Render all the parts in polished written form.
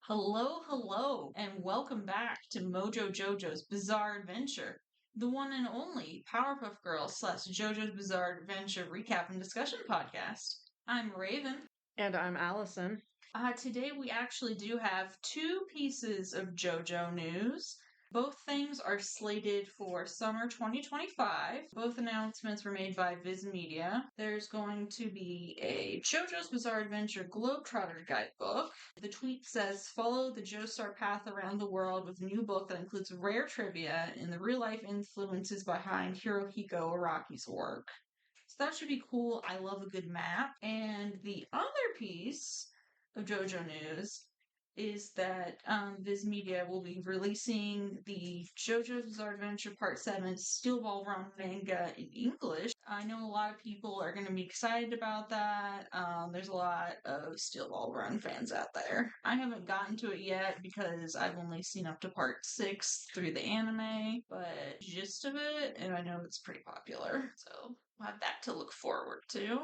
Hello, and welcome back to MoJo JoJo's Bizarre Adventure, the one and only Powerpuff Girls / JoJo's Bizarre Adventure recap and discussion podcast. I'm Raven. And I'm Allison. Today we actually do have two pieces of JoJo news. Both things are slated for summer 2025. Both announcements were made by Viz Media. There's going to be a JoJo's Bizarre Adventure Globetrotter guidebook. The tweet says, follow the Joestar path around the world with a new book that includes rare trivia and the real-life influences behind Hirohiko Araki's work. So that should be cool. I love a good map. And the other piece of JoJo news is that Viz Media will be releasing the JoJo's Bizarre Adventure Part 7 Steel Ball Run manga in English. I know a lot of people are going to be excited about that. There's a lot of Steel Ball Run fans out there. I haven't gotten to it yet because I've only seen up to Part 6 through the anime, but gist of it, and I know it's pretty popular, so we'll have that to look forward to.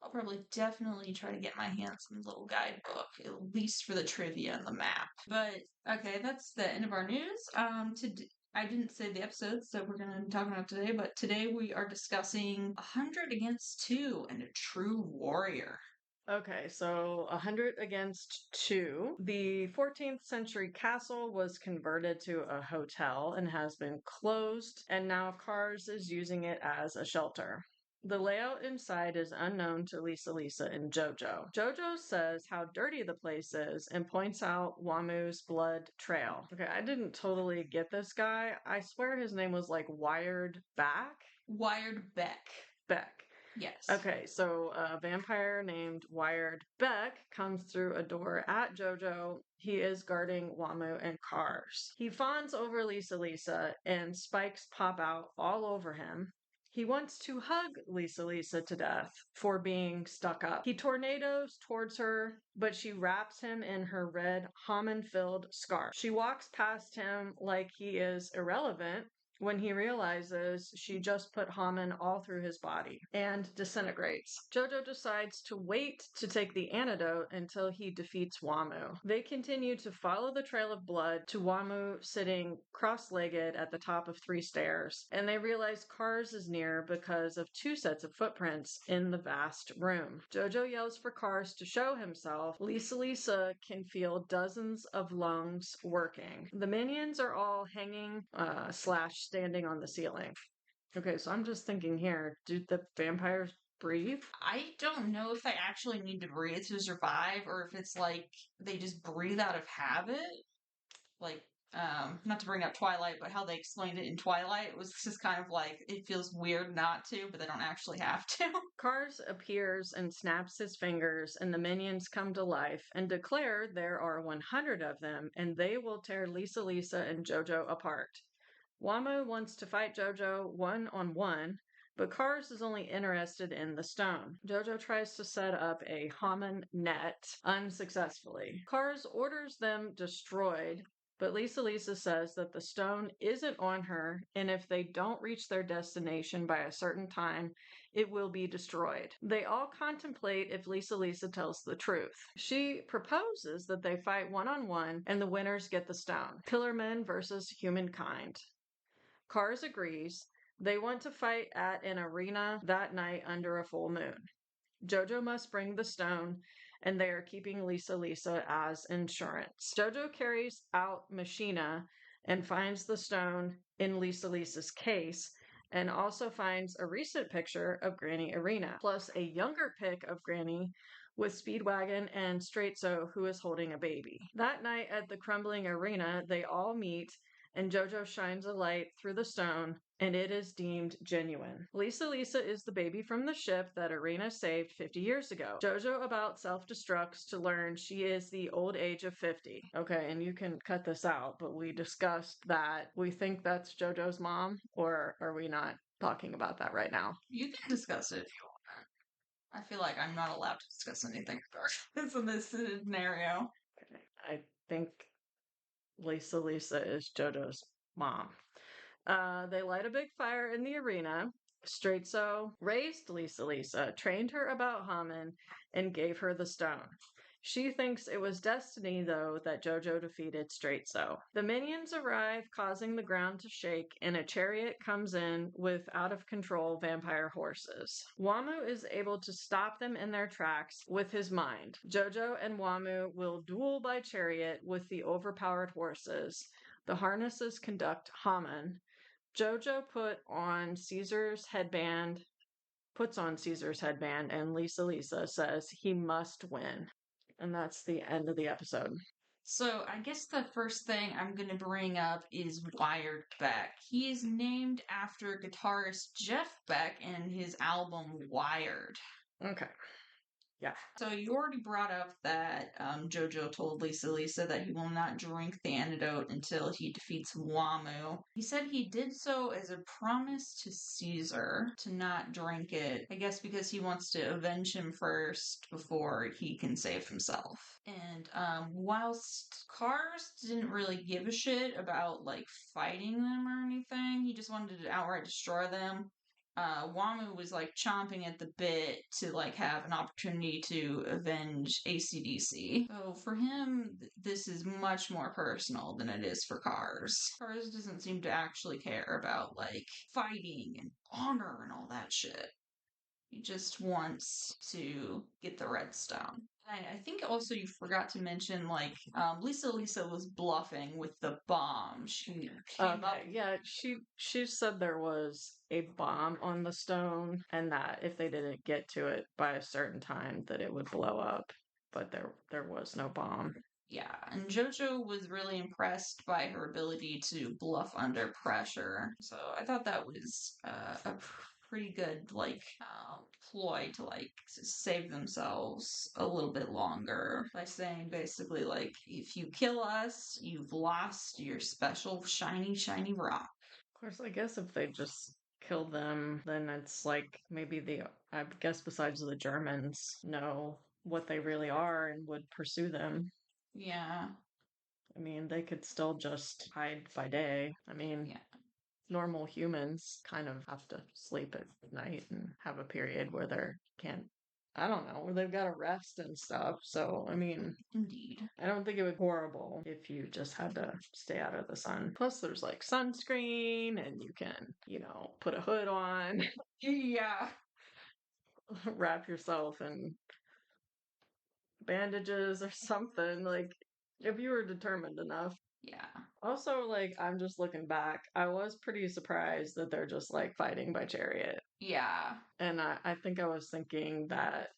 I'll probably definitely try to get my hands on the little guidebook, at least for the trivia and the map. But okay, that's the end of our news. I didn't say the episodes that we're going to be talking about today, but today we are discussing 100 Against 2 and a True Warrior. Okay, so 100 Against 2. The 14th century castle was converted to a hotel and has been closed, and now Cars is using it as a shelter. The layout inside is unknown to Lisa and JoJo. JoJo says how dirty the place is and points out Wamu's blood trail. Okay, I didn't totally get this guy. I swear his name was like Wired Back? Wired Beck. Beck. Yes. Okay, so a vampire named Wired Beck comes through a door at JoJo. He is guarding Wamu and Cars. He fawns over Lisa and spikes pop out all over him. He wants to hug Lisa to death for being stuck up. He tornadoes towards her, but she wraps him in her red Haman-filled scarf. She walks past him like he is irrelevant when he realizes she just put Haman all through his body and disintegrates. JoJo decides to wait to take the antidote until he defeats Wamu. They continue to follow the trail of blood to Wamu sitting cross-legged at the top of 3 stairs, and they realize Cars is near because of 2 sets of footprints in the vast room. JoJo yells for Cars to show himself. Lisa can feel dozens of lungs working. The minions are all hanging / standing on the ceiling. Okay, so I'm just thinking here, do the vampires breathe? I don't know if they actually need to breathe to survive or if it's like they just breathe out of habit. Like, not to bring up Twilight, but how they explained it in Twilight, it was just kind of like it feels weird not to, but they don't actually have to. Cars appears and snaps his fingers, and the minions come to life and declare there are 100 of them, and they will tear Lisa and JoJo apart. Wamu wants to fight JoJo one-on-one, but Cars is only interested in the stone. JoJo tries to set up a Haman net unsuccessfully. Cars orders them destroyed, but Lisa says that the stone isn't on her, and if they don't reach their destination by a certain time, it will be destroyed. They all contemplate if Lisa tells the truth. She proposes that they fight one-on-one, and the winners get the stone. Pillarmen versus humankind. Cars agrees. They want to fight at an arena that night under a full moon. JoJo must bring the stone, and they are keeping Lisa as insurance. JoJo carries out Machina and finds the stone in Lisa's case, and also finds a recent picture of Granny Arena, plus a younger pic of Granny with Speedwagon and Straightso, who is holding a baby. That night at the crumbling arena, they all meet, and JoJo shines a light through the stone, and it is deemed genuine. Lisa is the baby from the ship that Arena saved 50 years ago. JoJo about self-destructs to learn she is the old age of 50. Okay, and you can cut this out, but we discussed that we think that's JoJo's mom, or are we not talking about that right now? You can discuss it if you want. I feel like I'm not allowed to discuss anything in this scenario. Okay. I think Lisa is JoJo's mom. They light a big fire in the arena. Straightso raised Lisa, trained her about Haman, and gave her the stone. She thinks it was destiny, though, that JoJo defeated Straight So. The minions arrive, causing the ground to shake, and a chariot comes in with out-of-control vampire horses. Wamu is able to stop them in their tracks with his mind. JoJo and Wamu will duel by chariot with the overpowered horses. The harnesses conduct Haman. JoJo puts on Caesar's headband, and Lisa says he must win. And that's the end of the episode. So I guess the first thing I'm going to bring up is Wired Beck. He is named after guitarist Jeff Beck and his album Wired. Okay. Yeah. So you already brought up that JoJo told Lisa that he will not drink the antidote until he defeats Wamu. He said he did so as a promise to Caesar to not drink it. I guess because he wants to avenge him first before he can save himself. And whilst Cars didn't really give a shit about like fighting them or anything, he just wanted to outright destroy them. Wamu was like chomping at the bit to like have an opportunity to avenge ACDC. So for him, this is much more personal than it is for Cars. Cars doesn't seem to actually care about like fighting and honor and all that shit. He just wants to get the redstone. I think also you forgot to mention like Lisa was bluffing with the bomb. She came up. Yeah, she said there was a bomb on the stone and that if they didn't get to it by a certain time that it would blow up, but there was no bomb. Yeah, and JoJo was really impressed by her ability to bluff under pressure. So I thought that was a pretty good ploy to like save themselves a little bit longer by saying basically like if you kill us, you've lost your special shiny rock. Of course, I guess if they just kill them, then it's like maybe I guess besides the Germans know what they really are and would pursue them. Yeah. I mean, they could still just hide by day. I mean, Yeah. normal humans kind of have to sleep at night and have a period where they can't, I don't know, where they've got to rest and stuff. So, I mean, Indeed. I don't think it would be horrible if you just had to stay out of the sun. Plus, there's like sunscreen and you can, put a hood on. Yeah. Wrap yourself in bandages or something. Like, if you were determined enough. Yeah. Also, like, I'm just looking back. I was pretty surprised that they're just like fighting by chariot. Yeah. And I think I was thinking that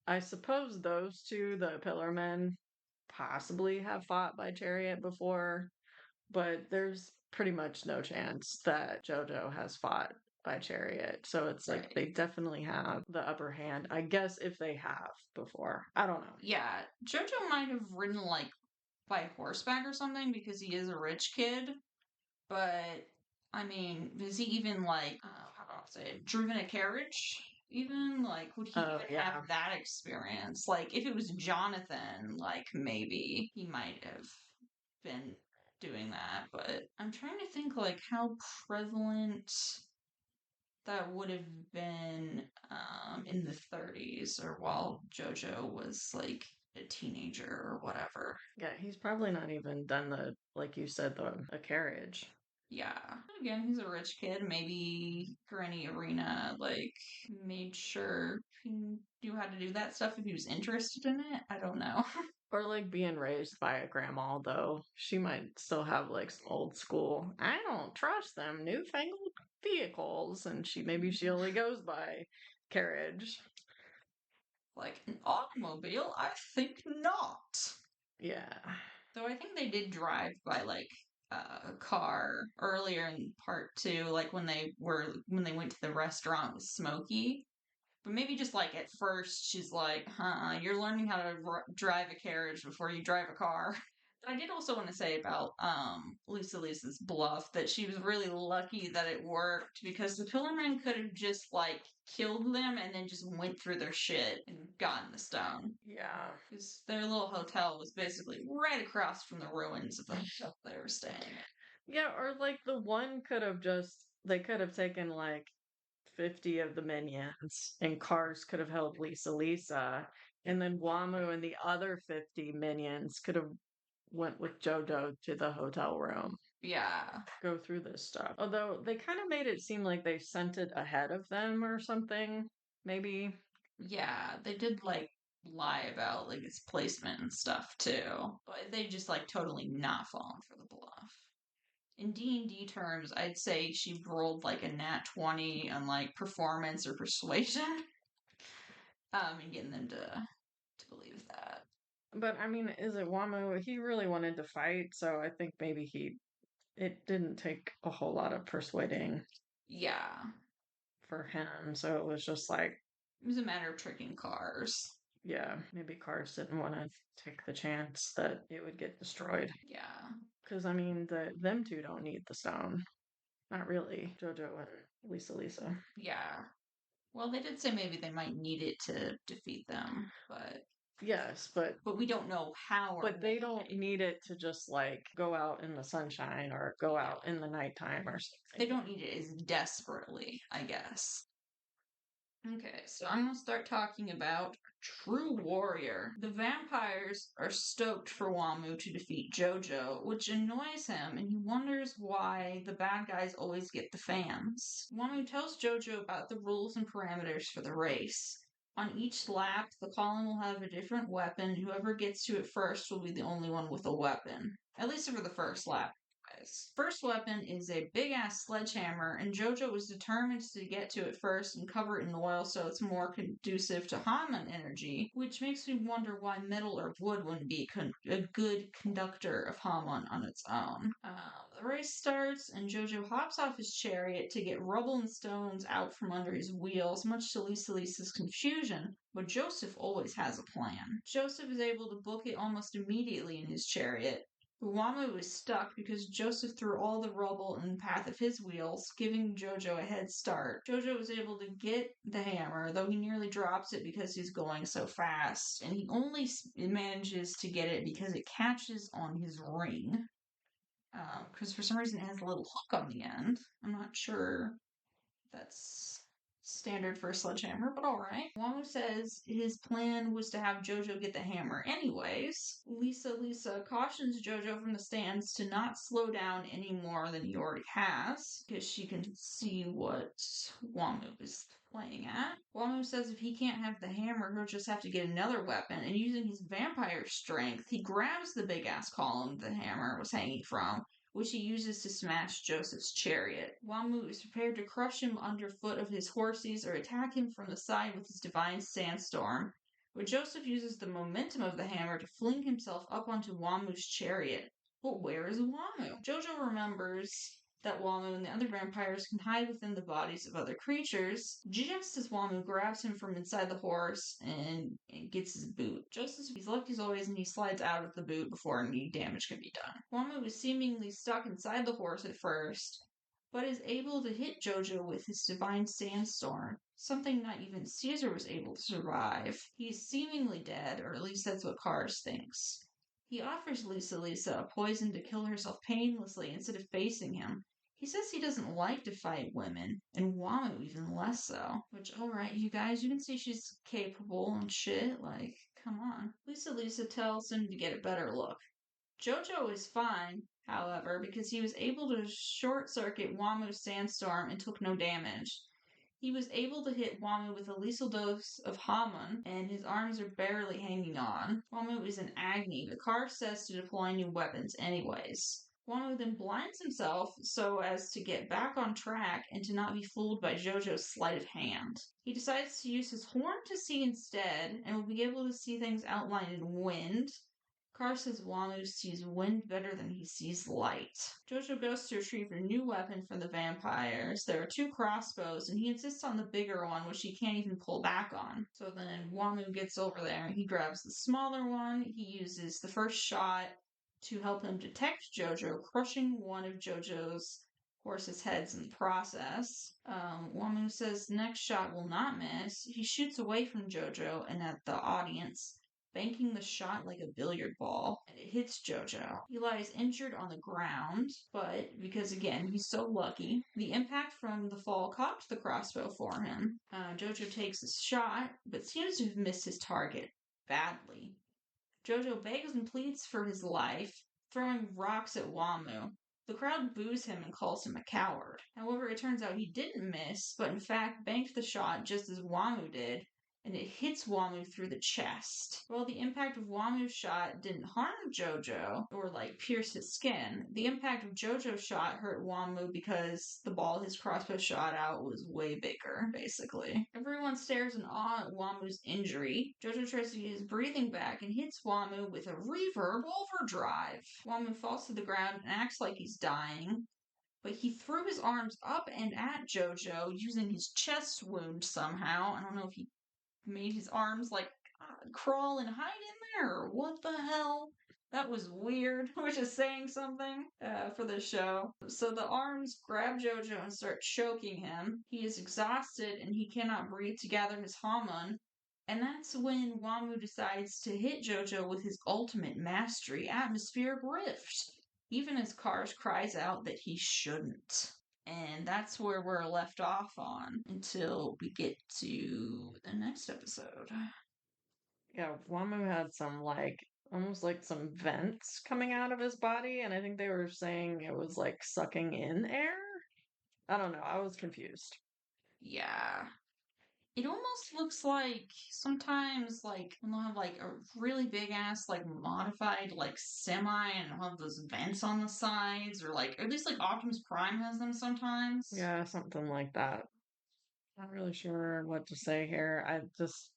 I suppose those two, the Pillarmen, possibly have fought by chariot before, but there's pretty much no chance that JoJo has fought by chariot. So it's like they definitely have the upper hand, I guess, if they have before. I don't know. Yeah. JoJo might have ridden like by horseback or something because he is a rich kid. But I mean, is he even like how do I say it, driven a carriage? Even like would he even have that experience? Like if it was Jonathan, like maybe he might have been doing that. But I'm trying to think like how prevalent that would have been in the 30s or while JoJo was like a teenager or whatever. Yeah, he's probably not even done like you said, the carriage. Yeah. Again, he's a rich kid. Maybe Granny Arena, like, made sure he knew how to do that stuff if he was interested in it. I don't know. Or like being raised by a grandma, though. She might still have like some old school, I don't trust them newfangled vehicles. And maybe she only goes by carriage. Like, an automobile? I think not. Yeah. So I think they did drive by, like, a car earlier in part two, like when they went to the restaurant with Smokey. But maybe just like at first she's like, you're learning how to drive a carriage before you drive a car. But I did also want to say about Lisa's bluff that she was really lucky that it worked because the Pillarmen could have just like killed them and then just went through their shit and gotten the stone. Yeah. Because their little hotel was basically right across from the ruins of the hotel they were staying in. Yeah, or like they could have taken like 50 of the minions and Cars could have held Lisa And then Wamu and the other 50 minions could have went with JoJo to the hotel room. Yeah. Go through this stuff. Although they kind of made it seem like they sent it ahead of them or something. Maybe. Yeah, they did like lie about like its placement and stuff too. But they just like totally not fallen for the bluff. In D&D terms, I'd say she rolled like a nat 20 on like performance or persuasion. And getting them to believe that. But I mean, is it Wamu? He really wanted to fight, so I think maybe it didn't take a whole lot of persuading. Yeah. For him, so it was just like. It was a matter of tricking Cars. Yeah, maybe Cars didn't want to take the chance that it would get destroyed. Yeah. Because, I mean, them two don't need the stone. Not really. JoJo and Lisa. Yeah. Well, they did say maybe they might need it to defeat them, but yes, but we don't know how. But they don't need it to just like go out in the sunshine or go out in the nighttime or something. They don't need it as desperately, I guess. Okay, so I'm gonna start talking about True Warrior. The vampires are stoked for Wamu to defeat JoJo, which annoys him, and he wonders why the bad guys always get the fans. Wamu tells JoJo about the rules and parameters for the race. On each lap, the column will have a different weapon. Whoever gets to it first will be the only one with a weapon. At least for the first lap. First weapon is a big ass sledgehammer, and JoJo was determined to get to it first and cover it in oil so it's more conducive to Haman energy, which makes me wonder why metal or wood wouldn't be a good conductor of Haman on its own. The race starts, and JoJo hops off his chariot to get rubble and stones out from under his wheels, much to Lisa's confusion. But Joseph always has a plan. Joseph is able to book it almost immediately in his chariot. Wamu is stuck because Joseph threw all the rubble in the path of his wheels, giving JoJo a head start. JoJo was able to get the hammer, though he nearly drops it because he's going so fast, and he only manages to get it because it catches on his ring. Because for some reason it has a little hook on the end. I'm not sure if that's standard for a sledgehammer, but alright. Wamu says his plan was to have JoJo get the hammer anyways. Lisa cautions JoJo from the stands to not slow down any more than he already has, because she can see what Wamu is playing at. Wamu says if he can't have the hammer, he'll just have to get another weapon, and using his vampire strength, he grabs the big ass column the hammer was hanging from, which he uses to smash Joseph's chariot. Wamu is prepared to crush him underfoot of his horses or attack him from the side with his divine sandstorm, but Joseph uses the momentum of the hammer to fling himself up onto Wamu's chariot. But where is Wamu? JoJo remembers that Wamu and the other vampires can hide within the bodies of other creatures, just as Wamu grabs him from inside the horse and gets his boot. Just as he's lucky as always, and he slides out of the boot before any damage can be done. Wamu is seemingly stuck inside the horse at first, but is able to hit JoJo with his divine sandstorm, something not even Caesar was able to survive. He's seemingly dead, or at least that's what Cars thinks. He offers Lisa a poison to kill herself painlessly instead of facing him. He says he doesn't like to fight women, and Wamu even less so. Which, alright, you guys, you can see she's capable and shit. Like, come on. Lisa tells him to get a better look. JoJo is fine, however, because he was able to short-circuit Wamu's sandstorm and took no damage. He was able to hit Wamu with a lethal dose of Haman, and his arms are barely hanging on. Wamu is in agony. The car says to deploy new weapons anyways. Wamu then blinds himself so as to get back on track and to not be fooled by JoJo's sleight of hand. He decides to use his horn to see instead, and will be able to see things outlined in wind. Car says Wamu sees wind better than he sees light. JoJo goes to retrieve a new weapon from the vampires. There are 2 crossbows, and he insists on the bigger one, which he can't even pull back on. So then Wamu gets over there, and he grabs the smaller one. He uses the first shot to help him detect JoJo, crushing one of JoJo's horse's heads in the process. Wamu says the next shot will not miss. He shoots away from JoJo and at the audience, banking the shot like a billiard ball, and it hits JoJo. He lies injured on the ground, but because again, he's so lucky, the impact from the fall cocked the crossbow for him. JoJo takes his shot, but seems to have missed his target. badly. JoJo begs and pleads for his life, throwing rocks at Wamu. The crowd boos him and calls him a coward. However, it turns out he didn't miss, but in fact banked the shot just as Wamu did, and it hits Wamu through the chest. While the impact of Wamu's shot didn't harm JoJo or pierce his skin, the impact of JoJo's shot hurt Wamu because the ball his crossbow shot out was way bigger, basically. Everyone stares in awe at Wamu's injury. JoJo tries to get his breathing back and hits Wamu with a reverb overdrive. Wamu falls to the ground and acts like he's dying, but he threw his arms up and at JoJo using his chest wound somehow. I don't know if he made his arms crawl and hide in there. What the hell? That was weird, which is saying something for the show. So the arms grab JoJo and start choking him. He is exhausted and he cannot breathe to gather his Hamon. And that's when Wamu decides to hit JoJo with his ultimate mastery, Atmospheric Rift, even as Kars cries out that he shouldn't. And that's where we're left off on until we get to the next episode. Yeah, Wamu had some almost like some vents coming out of his body, and I think they were saying it was like sucking in air. I don't know. I was confused. Yeah. It almost looks like sometimes when they'll have a really big ass modified semi and they'll have those vents on the sides, or at least Optimus Prime has them sometimes. Yeah, something like that. Not really sure what to say here. I just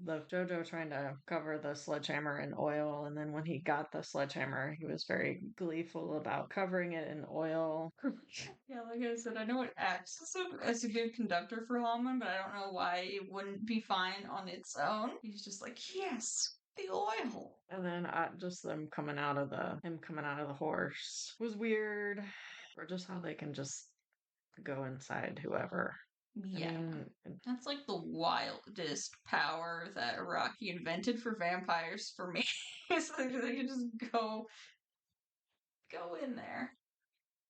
the JoJo trying to cover the sledgehammer in oil, and then when he got the sledgehammer, he was very gleeful about covering it in oil. Yeah, like I said, I know it acts as a good conductor for Lawman, but I don't know why it wouldn't be fine on its own. He's just like, yes, the oil. And then just him coming out of the horse was weird, or just how they can just go inside whoever. Yeah. I mean, That's the wildest power that Rocky invented for vampires for me. So they can just go in there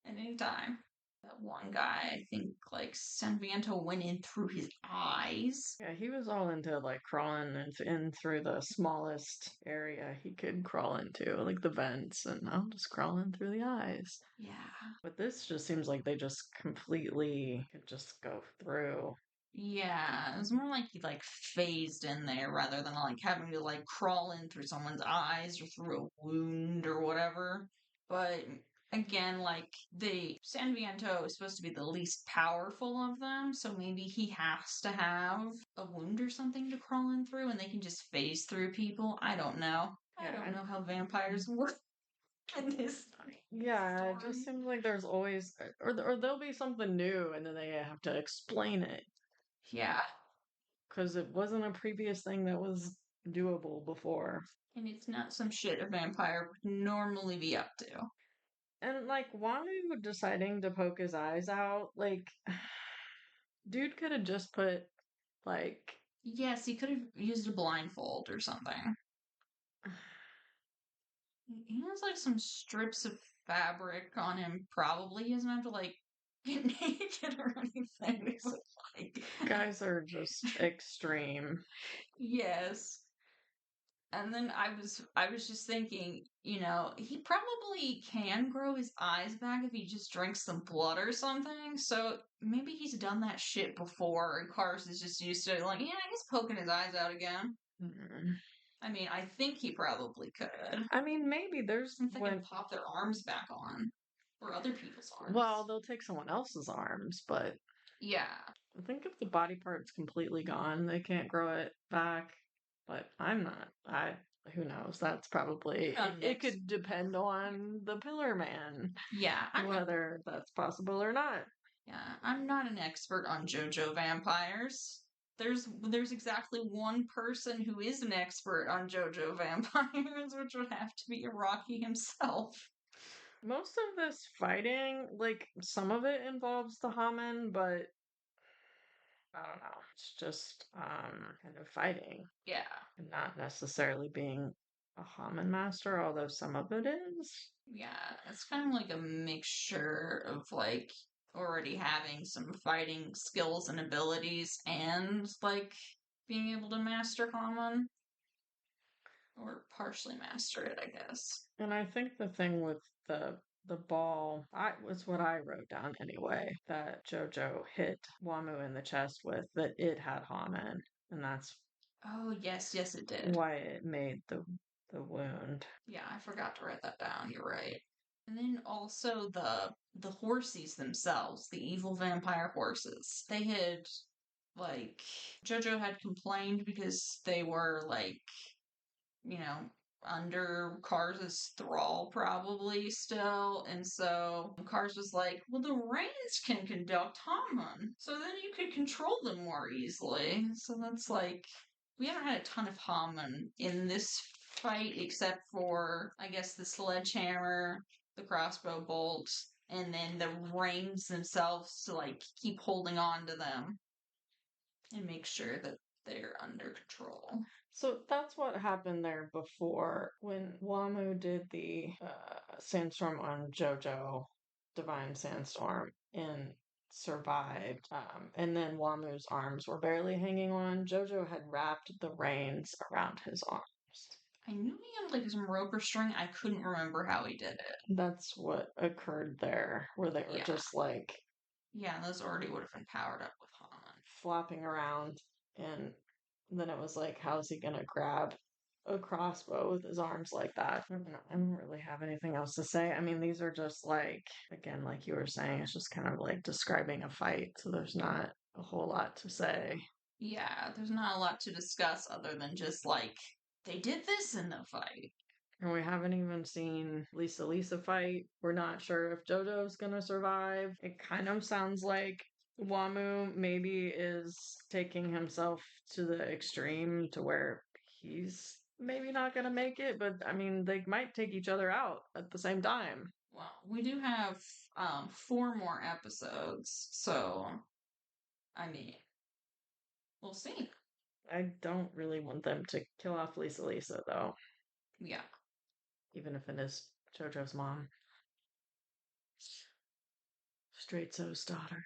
at any time. That one guy, I think, Sanviento went in through his eyes. yeah, he was all into crawling in through the smallest area he could crawl into, like the vents, and I'm just crawling through the eyes. Yeah. But this just seems like they just completely could just go through. Yeah, it was more like he phased in there rather than having to crawl in through someone's eyes or through a wound or whatever. But again, the San Viento is supposed to be the least powerful of them, so maybe he has to have a wound or something to crawl in through, and they can just phase through people. I don't know. I don't know how vampires work in this. Yeah, story. it just seems like there's always, or there'll be something new, and then they have to explain it. Yeah. Because it wasn't a previous thing that was doable before. And it's not some shit a vampire would normally be up to. And Wanu deciding to poke his eyes out, dude could have just put Yes, he could have used a blindfold or something. He has some strips of fabric on him. Probably he doesn't have to get naked or anything. guys are just extreme. Yes. And then I was just thinking, he probably can grow his eyes back if he just drinks some blood or something. So maybe he's done that shit before, and Cars is just used to yeah, he's poking his eyes out again. Mm. I mean, I think he probably could. I mean, maybe there's when pop their arms back on, or other people's arms. Well, they'll take someone else's arms, but yeah, I think if the body part's completely gone, they can't grow it back. But I'm not. Who knows? That's probably it could depend on the Pillar Man. Yeah, whether that's possible or not. Yeah, I'm not an expert on JoJo vampires. There's exactly one person who is an expert on JoJo vampires, which would have to be Rocky himself. Most of this fighting, some of it involves the Haman, but I don't know. It's just kind of fighting. Yeah. And not necessarily being a Haman master, although some of it is. Yeah, it's kind of like a mixture of already having some fighting skills and abilities and being able to master Haman. Or partially mastered it, I guess. And I think the thing with the ball, was what I wrote down anyway, that JoJo hit Wamu in the chest with, that it had Hamen, and that's Oh, yes, it did. why it made the wound. Yeah, I forgot to write that down. You're right. And then also the horsies themselves, the evil vampire horses. They had like JoJo had complained because they were like, you know, under Kars's thrall probably still. And so Kars was like, well, the rains can conduct Haman. So then you could control them more easily. So that's like, we haven't had a ton of Haman in this fight except for, I guess, the sledgehammer, the crossbow bolts, and then the rains themselves to like keep holding on to them and make sure that they're under control. So that's what happened there before when Wamu did the sandstorm on JoJo, Divine Sandstorm, and survived. And then Wamu's arms were barely hanging on. JoJo had wrapped the reins around his arms. I knew he had like some rope or string. I couldn't remember how he did it. That's what occurred there, where they were just like. Yeah, those already would have been powered up with Haman. Flopping around, and then it was like, how's he gonna grab a crossbow with his arms like that? I don't really have anything else to say. I mean, these are just like, again, like you were saying, it's just kind of like describing a fight, so there's not a whole lot to say. Yeah, there's not a lot to discuss other than just like, they did this in the fight. And we haven't even seen Lisa fight. We're not sure if JoJo's gonna survive. It kind of sounds like Wamu maybe is taking himself to the extreme to where he's maybe not gonna make it, but I mean, they might take each other out at the same time. Well, we do have 4 more episodes, so I mean, we'll see. I don't really want them to kill off Lisa though. Yeah. Even if it is JoJo's mom. Straight So's daughter.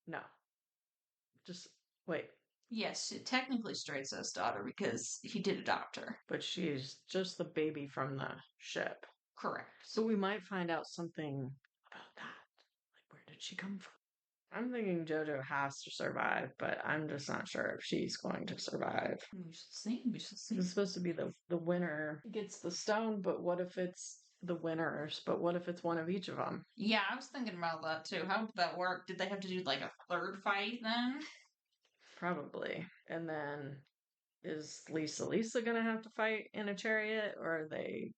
No. Just wait. Yes, technically Straight So's daughter because he did adopt her. But she's just the baby from the ship. Correct. So we might find out something about that. Like, where did she come from? I'm thinking JoJo has to survive, but I'm just not sure if she's going to survive. We shall see. We shall see. It's supposed to be the winner gets the stone, but what if it's the winners? But what if it's one of each of them? Yeah, I was thinking about that too. How would that work? Did they have to do like a third fight then? Probably. And then is Lisa gonna have to fight in a chariot, or are they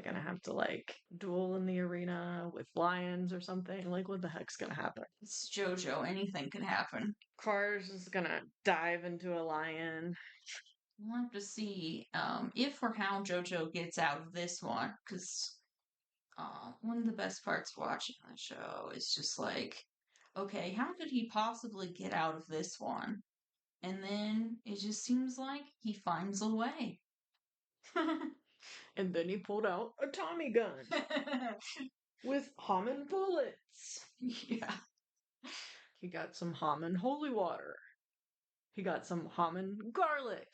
gonna have to like duel in the arena with lions or something? Like, what the heck's gonna happen? It's JoJo. Anything can happen. Kars is gonna dive into a lion. We'll have to see if or how JoJo gets out of this one, because one of the best parts of watching the show is just like, okay, how could he possibly get out of this one? And then it just seems like he finds a way. And then he pulled out a Tommy gun with Hammond bullets. Yeah. He got some Hammond holy water. He got some Hammond garlic.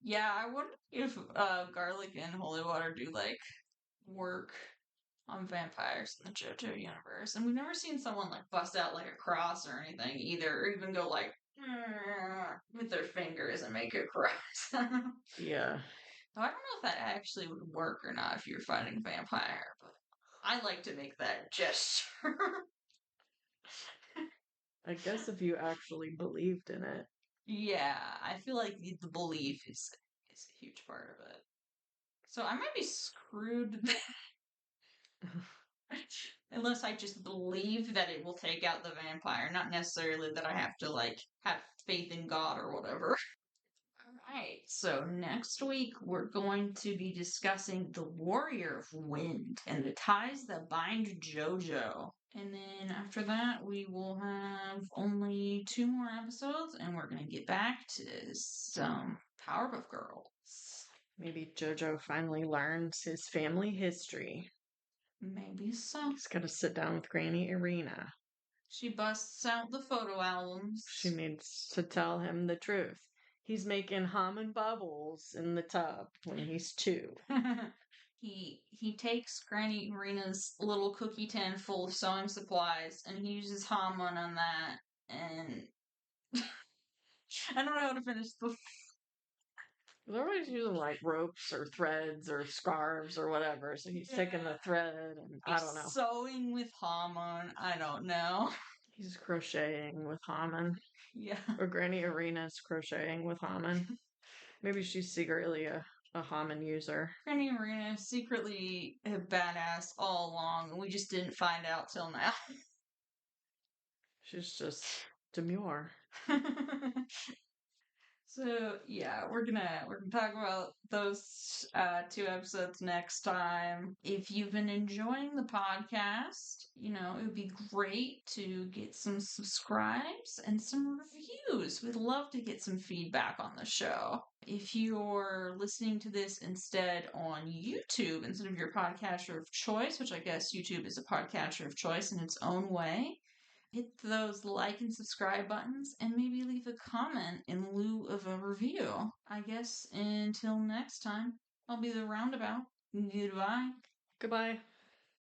Yeah, I wonder if garlic and holy water do like work on vampires in the JoJo universe. And we've never seen someone like bust out like a cross or anything either, or even go like with their fingers and make a cross. Yeah. So I don't know if that actually would work or not if you're fighting a vampire, but I like to make that gesture. I guess if you actually believed in it. Yeah, I feel like the belief is a huge part of it. So I might be screwed unless I just believe that it will take out the vampire, not necessarily that I have to like have faith in God or whatever. Alright, so next week we're going to be discussing the Warrior of Wind and the ties that bind JoJo. And then after that, we will have only 2 more episodes, and we're going to get back to some Powerpuff Girls. Maybe JoJo finally learns his family history. Maybe so. He's got to sit down with Granny Irina. She busts out the photo albums. She needs to tell him the truth. He's making almond bubbles in the tub when he's 2. He takes Granny Marina's little cookie tin full of sewing supplies and he uses Hamon on that, and I don't know how to finish the. They're always using like ropes or threads or scarves or whatever. So he's taking the thread and I don't know. Sewing with Hamon. I don't know. He's crocheting with Haman. Yeah. Or Granny Arena's crocheting with Haman. Maybe she's secretly a Haman user. Granny Marina is secretly a badass all along, and we just didn't find out till now. She's just demure. So yeah, we're gonna talk about those 2 episodes next time. If you've been enjoying the podcast, it would be great to get some subscribes and some reviews. We'd love to get some feedback on the show. If you're listening to this instead on YouTube instead of your podcatcher of choice, which I guess YouTube is a podcatcher of choice in its own way, hit those like and subscribe buttons and maybe leave a comment in lieu of a review. I guess until next time, I'll be the roundabout. Goodbye. Goodbye.